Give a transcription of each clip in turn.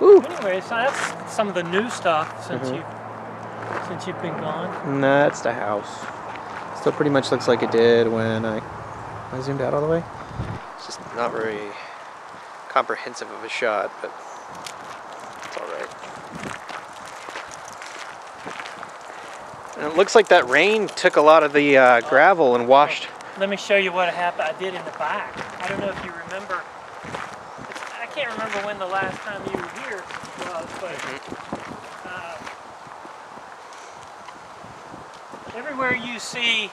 Ooh. Anyway, so that's some of the new stuff since you've been gone. That's the house. Still pretty much looks like it did when I zoomed out all the way. It's just not very comprehensive of a shot, but it's all right. And it looks like that rain took a lot of the gravel and washed. Let me show you what happened. I did in the back. I don't know if you remember. I can't remember when the last time you were here was, but everywhere you see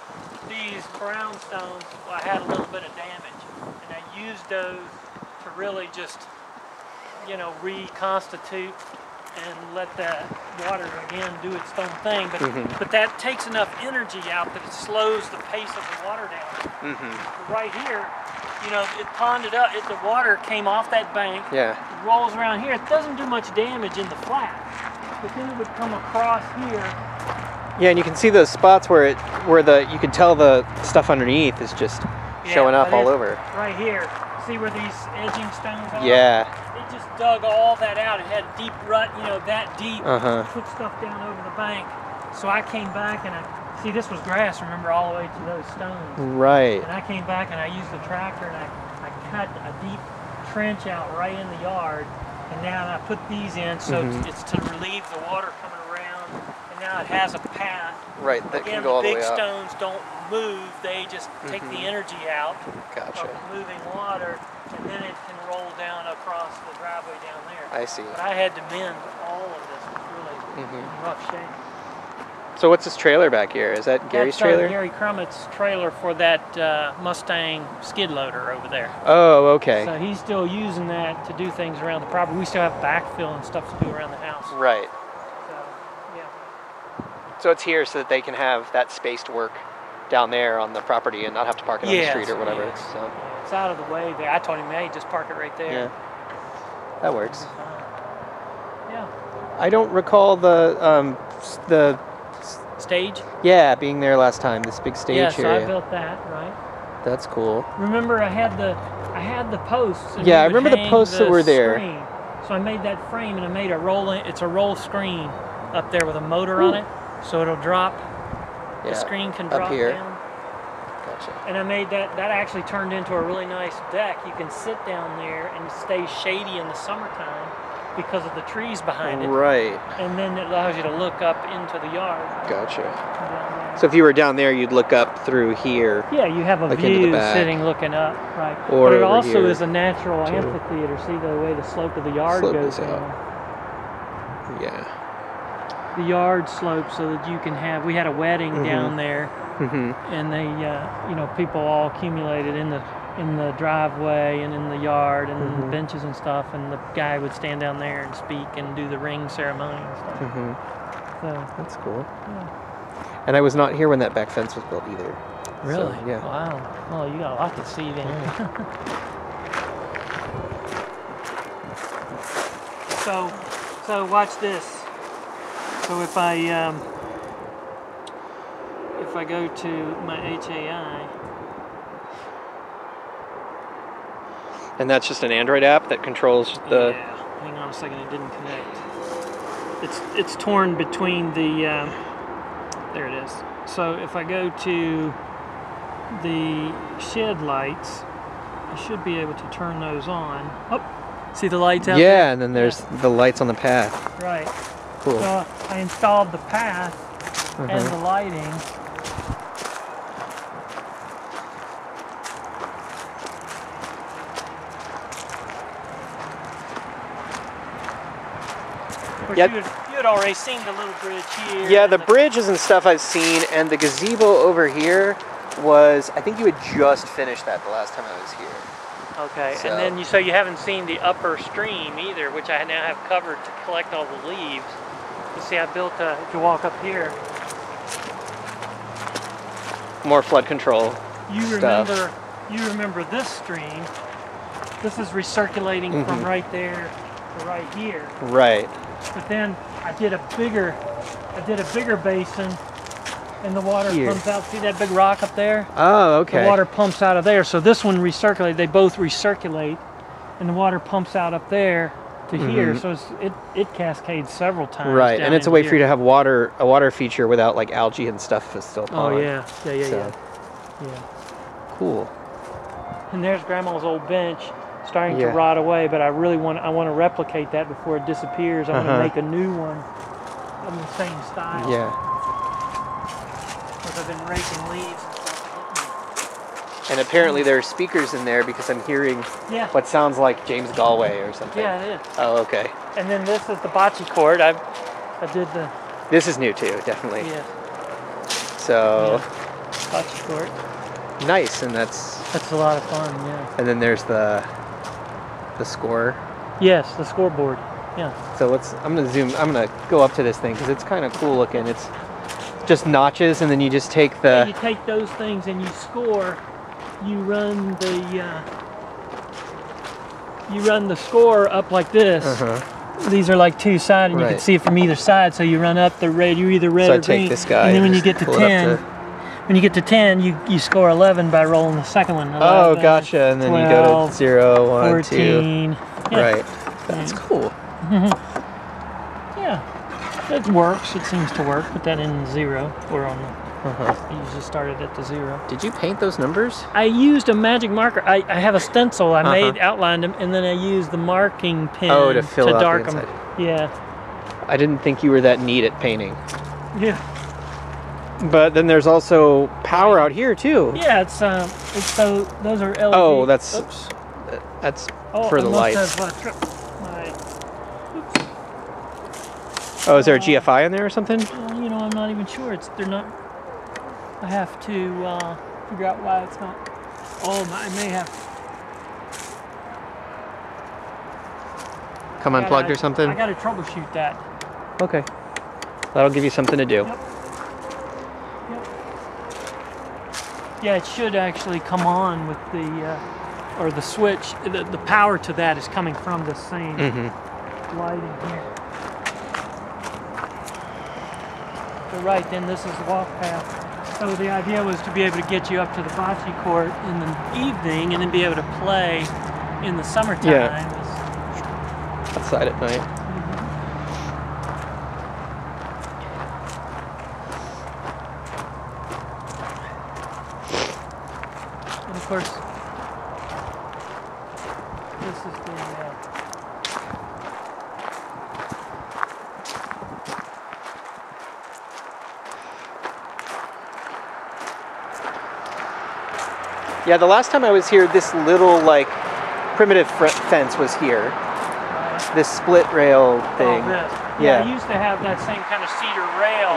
these brownstones, well, I had a little bit of damage, and I used those to really just, you know, reconstitute and let that water again do its own thing. But that takes enough energy out that it slows the pace of the water down. Right here, you know, it ponded up. The water came off that bank. Yeah. It rolls around here. It doesn't do much damage in the flat, but then it would come across here. Yeah, and you can see those spots where you can tell the stuff underneath is just showing up all over. Right here. See where these edging stones are? Yeah. It just dug all that out. It had a deep rut, you know, that deep. Put stuff down over the bank. So I came back and see, this was grass, remember, all the way to those stones. Right. And I came back and I used the tractor and I cut a deep trench out right in the yard. And now I put these in, so it's to relieve the water coming around. And now it has a path. Right, that can go all the way up. Again, the big stones don't move, they just take the energy out Gotcha. of moving water, and then it can roll down across the driveway down there. I see. But I had to mend all of this. It was really in rough shape. So what's this trailer back here? Is that Gary's trailer? Gary Crummett's trailer for that Mustang skid loader over there. Oh, okay. So he's still using that to do things around the property. We still have backfill and stuff to do around the house. Right. So, yeah. So it's here so that they can have that space to work down there on the property and not have to park it on the street or whatever. Yeah. So. It's out of the way there. I told him, hey, just park it right there. Yeah. That works. Yeah. I don't recall the stage? Yeah, being there last time. This big stage here. Yeah, so I built that, right? That's cool. Remember, I had the posts. And yeah, I remember the posts that were there. Screen. So I made that frame and I made a rolling. It's a roll screen up there with a motor on it, so it'll drop. Yeah. The screen can drop up here. down. Gotcha. And I made that actually turned into a really nice deck. You can sit down there and stay shady in the summertime because of the trees behind it. Right. And then it allows you to look up into the yard. Gotcha. So if you were down there, you'd look up through here. Yeah, you have a view sitting looking up, right? Or but it also is a natural amphitheater. See the way the slope of the yard goes down. Yeah. The yard slope so that you can have. We had a wedding down there, and they, you know, people all accumulated in the driveway and in the yard and the benches and stuff, and the guy would stand down there and speak and do the ring ceremony and stuff. So that's cool. Yeah. And I was not here when that back fence was built either. Really? So, yeah. Wow. Well, you got a lot to see then. So watch this. So if I go to my HAI. And that's just an Android app that controls the. Yeah. Hang on a second. It didn't connect. It's torn between the. There it is. So if I go to the shed lights, I should be able to turn those on. Oh, see the lights out there? Yeah, and then there's the lights on the path. Right. Cool. So I installed the path and the lighting. Yep. You had already seen the little bridge here. Yeah, the bridges and stuff I've seen, and the gazebo over here was, I think you had just finished that the last time I was here. Okay, So. and then so you haven't seen the upper stream either, which I now have covered to collect all the leaves. You see, I built if you walk up here. More flood control stuff. You remember this stream. This is recirculating from right there to right here. Right. But then I did a bigger basin, and the water comes out. See that big rock up there? Oh, okay. The water pumps out of there. So this one recirculates. They both recirculate, and the water pumps out up there to here, so it cascades several times. Right, down and it's a into way here. for you to have a water feature without like algae and stuff is still Oh pond. yeah, So, yeah. cool. And there's Grandma's old bench starting to Yeah. rot away, but I want to replicate that before it disappears. I want to make a new one of the same style. Yeah. Because I've been raking leaves and stuff. And apparently there are speakers in there because I'm hearing Yeah. what sounds like James Galway or something. Yeah, it is. Oh, okay. And then this is the bocce court. I did the This is new too, definitely. yeah So bocce court. nice, and that's That's a lot of fun. Yeah. and then there's the score. Yes, the scoreboard. Yeah. So I'm gonna go up to this thing because it's kind of cool looking. It's just notches, and then you just take Yeah, you the take those things and you score. You run the score up like this. These are like two-sided, and you can Right. see it from either side. So you run up the red. You're either red So I or take green. this guy and then and when you just get to pull it up 10, to- when you get to 10, you score 11 by rolling the second one. 11, oh, gotcha, and then you go 12, to 0, 1, 14. 2. Yeah. Right. That's cool. Yeah, it works. It seems to work. Put that in 0 or on the. I usually started at the 0. Did you paint those numbers? I used a magic marker. I have a stencil. I made, outlined them, and then I used the marking pen to fill out the darken them. inside. Yeah. I didn't think you were that neat at painting. Yeah. But then there's also power out here too. Yeah, it's so those are LED. Oh, that's Oops. that's Oh, for the I must lights. have, tripped my. Oh, is there a GFI in there or something? Well, you know, I'm not even sure. They're not. I have to figure out why it's not. Oh, I may have. Come unplugged or something? I gotta troubleshoot that. Okay. That'll give you something to do. Yep. Yeah, it should actually come on with the, or the switch. The power to that is coming from the same lighting here. So right, then this is the walk path. So the idea was to be able to get you up to the bocce court in the evening and then be able to play in the summertime. Yeah. Outside at night. And of course, this is the Yeah, the last time I was here, this little like primitive fence was here. This split rail thing. Oh, this. Yeah. I used to have that same kind of cedar rail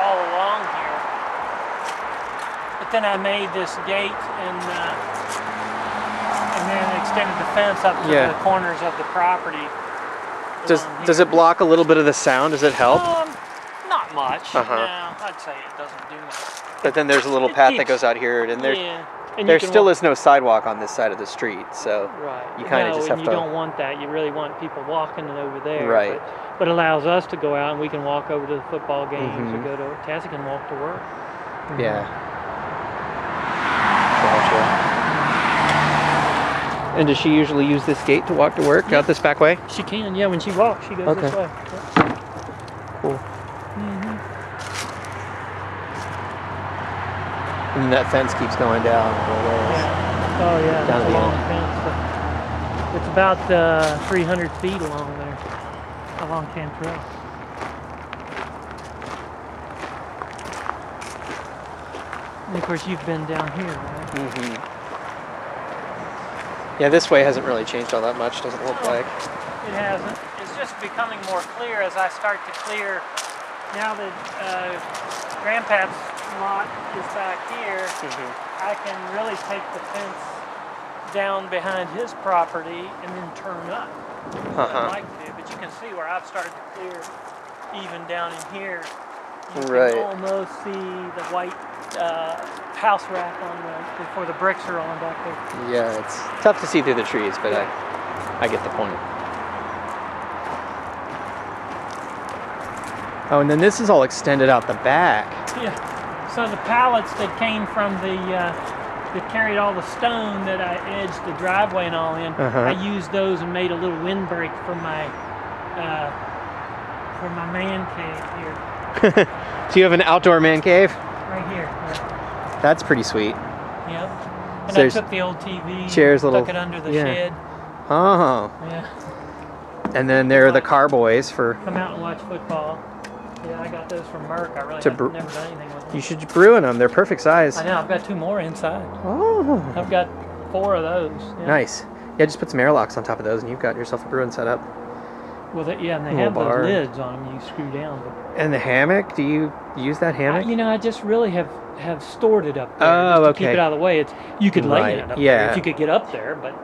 all along here. But then I made this gate and then extended the fence up to the corners of the property. Does it block a little bit of the sound? Does it help? Not much. No, I'd say it doesn't do much. But then there's a little path that goes out here, and there's And there you can still walk- is no sidewalk on this side of the street, so Right. you kind of No, just and have you to. don't want that. You really want people walking over there. Right. But it allows us to go out and we can walk over to the football games or go to. Cassie can walk to work. Yeah. Gotcha. And does she usually use this gate to walk to work out this back way? She can, yeah. When she walks, she goes this way. Cool. And that fence keeps going down. Oh yeah, Down that's to a the long end. fence. It's about 300 feet along there, along Cantrell. And of course, you've been down here, right? Yeah, this way hasn't really changed all that much, doesn't look like. It hasn't. It's just becoming more clear as I start to clear. Now that Grandpap's lot is back here, I can really take the fence down behind his property and then turn up. I'd like to, but you can see where I've started to clear even down in here. You can almost see the white house wrap on before the bricks are on back there. Yeah, it's tough to see through the trees, but I get the point. Oh, and then this is all extended out the back. Yeah. So the pallets that came from the that carried all the stone that I edged the driveway and all in. Uh-huh. I used those and made a little windbreak for my man cave here, So you have an outdoor man cave? right here. Yeah. That's pretty sweet. Yep. And So I there's took the old TV, chairs, stuck little- it under the yeah. shed. Oh. Yeah. And then there are the carboys for. Come out and watch football. Yeah, I got those from Merck. I really To have br- never done anything with them. You should brew in them. They're perfect size. I know. I've got 2 more inside. Oh. I've got 4 of those. Yeah. Nice. Yeah, just put some airlocks on top of those, and you've got yourself a brewing setup. Well, yeah, and they Little have those bar. lids on them you screw down. But And the hammock? Do you use that hammock? I just really have stored it up there Oh, just to okay. keep it out of the way. You could lay Right, it up yeah. there if you could get up there, but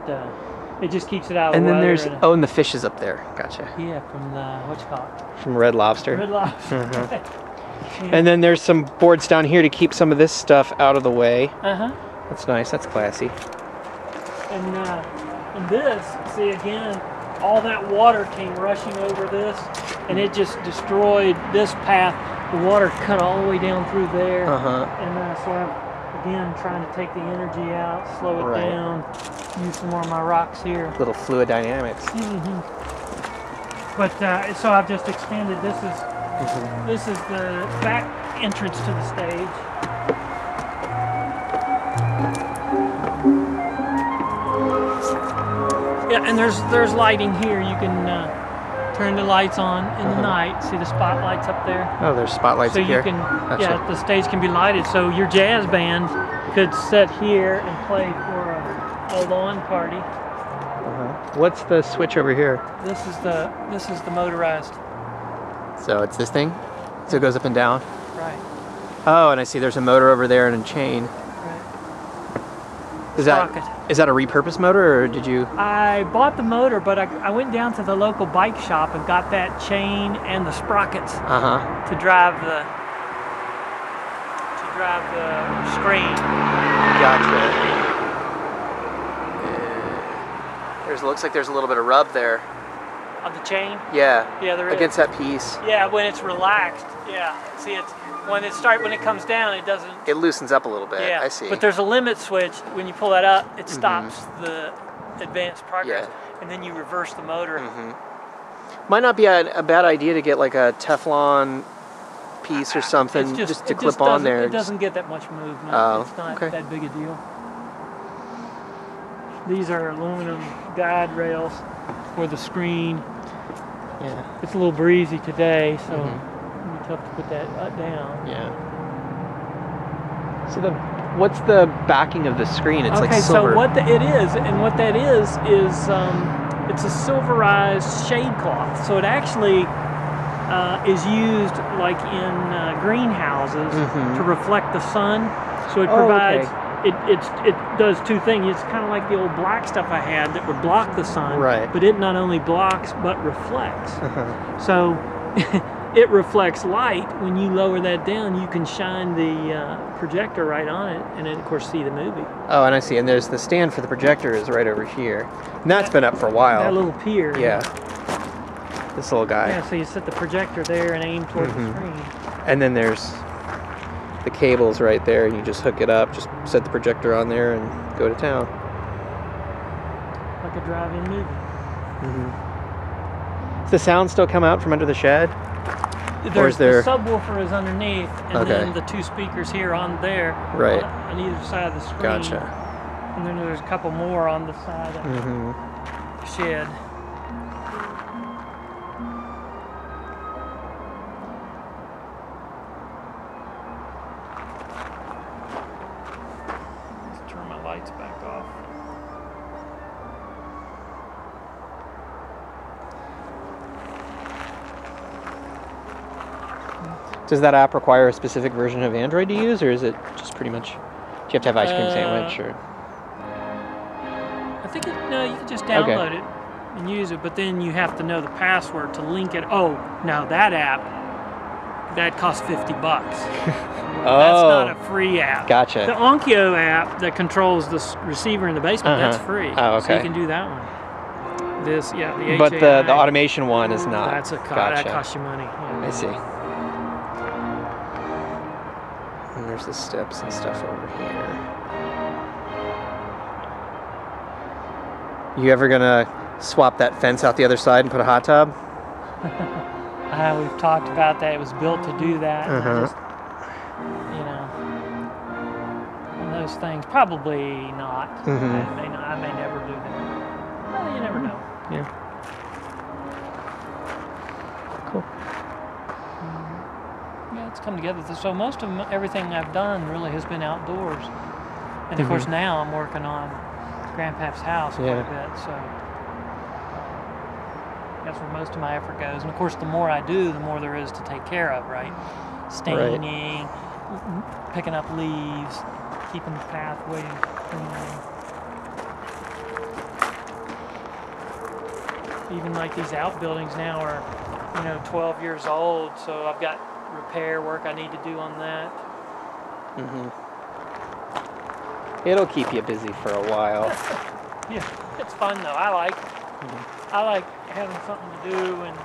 it just keeps it out of And the way. then there's and the fish is up there. Gotcha. yeah, from the what you call it, From Red Lobster. Red Lobster. And then there's some boards down here to keep some of this stuff out of the way. Uh-huh. That's nice. That's classy. And this, see again, all that water came rushing over this, and it just destroyed this path. The water cut all the way down through there. Uh-huh. And so I'm, again, trying to take the energy out, slow it Right. down, use some more of my rocks here. Little fluid dynamics. But so I've just expanded. This is the back entrance to the stage. Yeah, and there's lighting here. You can turn the lights on in the night. See the spotlights up there? Oh, there's spotlights So up you here. can, Gotcha. yeah, the stage can be lighted. So your jazz band could sit here and play for a lawn party. What's the switch over here? This is the motorized. So it's this thing? So it goes up and down? Right. Oh, and I see there's a motor over there and a chain. Right. Is Sprocket. that a repurposed motor, or did you? I bought the motor, but I went down to the local bike shop and got that chain and the sprockets Uh-huh. to drive the screen. Gotcha. Looks like there's a little bit of rub there. On the chain? Yeah. Yeah, there is. Against that piece. Yeah, when it's relaxed. Yeah. See, it's when it comes down, it doesn't. It loosens up a little bit. Yeah. I see. But there's a limit switch. When you pull that up, it stops the advanced progress, Yeah. and then you reverse the motor. Might not be a bad idea to get like a Teflon piece or something just to clip on there. It doesn't get that much movement. Oh, It's not okay. that big a deal. These are aluminum guide rails for the screen. Yeah. It's a little breezy today, so it'll be tough to put that down. Yeah. So what's the backing of the screen? It's like Okay, silver. so what it is, and what that is it's a silverized shade cloth. So it actually is used like in greenhouses to reflect the sun. So it provides. Okay. It does 2 things. It's kind of like the old black stuff I had that would block the sun, Right. but it not only blocks but reflects. So it reflects light. When you lower that down, you can shine the projector right on it, and then of course see the movie. Oh, and I see. And there's the stand for the projector is right over here. And that's been up for a while. That little pier. Yeah. This little guy. Yeah. So you set the projector there and aim toward the screen. And then there's the cables right there, and you just hook it up, just set the projector on there and go to town. Like a drive-in movie. Does the sound still come out from under the shed? There's is there- the subwoofer is underneath, and Okay. then the 2 speakers here on there, Right. on either side of the screen. Gotcha. And then there's a couple more on the side of the shed. Let's turn my lights back off. Does that app require a specific version of Android to use, or is it just pretty much, do you have to have ice cream sandwich, or? I think no, you can just download it and use it, but then you have to know the password to link it. Oh, now that app, that costs $50. That's not a free app. Gotcha. The Onkyo app that controls the receiver in the basement, that's free. Oh, So you okay. can do that one. This, yeah, the But HAI, the automation one is not. That's that Gotcha. costs you money. Yeah. I see. And there's the steps and stuff over here. You ever gonna swap that fence out the other side and put a hot tub? We've talked about that. It was built to do that. And Uh-huh. just, you know, and those things probably not. Mhm. I may never do that. Well, you never know. Yeah. Cool. Yeah, it's come together. So most of everything I've done really has been outdoors, and of course now I'm working on Grandpap's house quite a bit. So that's where most of my effort goes. And of course, the more I do, the more there is to take care of, right? Staining, picking up leaves, keeping the pathway clean. Even like these outbuildings now are, 12 years old, so I've got repair work I need to do on that. It'll keep you busy for a while. Yeah, it's fun though. I like having something to do and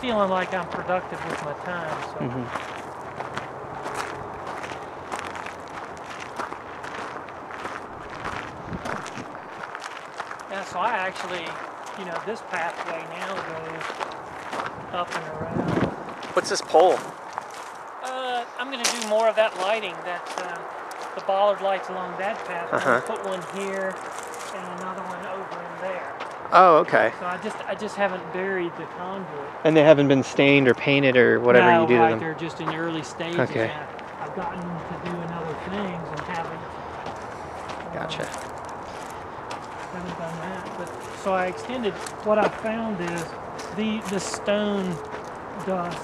feeling like I'm productive with my time. So. Yeah, so I actually, this pathway now goes up and around. What's this pole? I'm going to do more of that lighting, the bollard lights along that path. I'm going to put one here and another one over in there. Oh, okay. So I just haven't buried the conduit. And they haven't been stained or painted or whatever you do to them? They're just in the early stages. Okay. I've gotten to doing other things and haven't. Gotcha. Haven't done that. But so I extended. What I found is the stone dust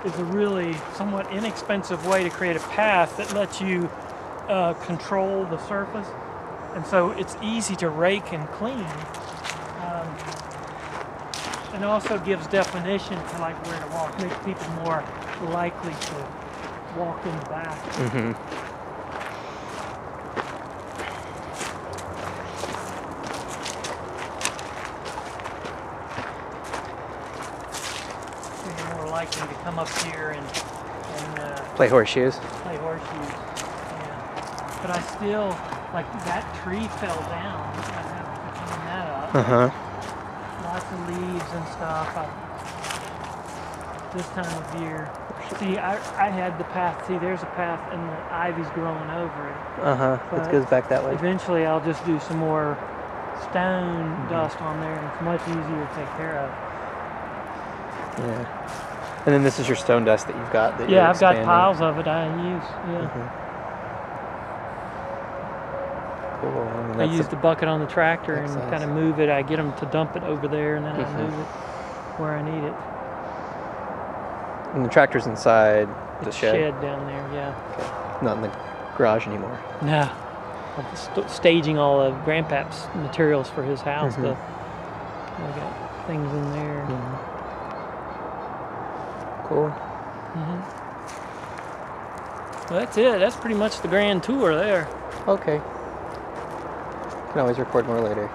is a really somewhat inexpensive way to create a path that lets you control the surface, and so it's easy to rake and clean, and also gives definition to like where to walk, makes people more likely to walk in the back. Likely to come up here and play horseshoes. Play horseshoes. Yeah. But I still like that tree fell down. I have to clean that up. Lots of leaves and stuff. This time of year. See, I had the path. See, there's a path and the ivy's growing over it. It goes back that way. Eventually, I'll just do some more stone dust on there, and it's much easier to take care of. Yeah. And then this is your stone dust that you've got. That I've got piles of it I use. Yeah. Cool. I use the bucket on the tractor and kind of move it. I get them to dump it over there, and then I move it where I need it. And the tractor's inside the shed down there. Yeah. Okay. Not in the garage anymore. No. I'm staging all of Grandpap's materials for his house. I got things in there. Cool. Well, that's it. That's pretty much the grand tour there. Okay. Can always record more later.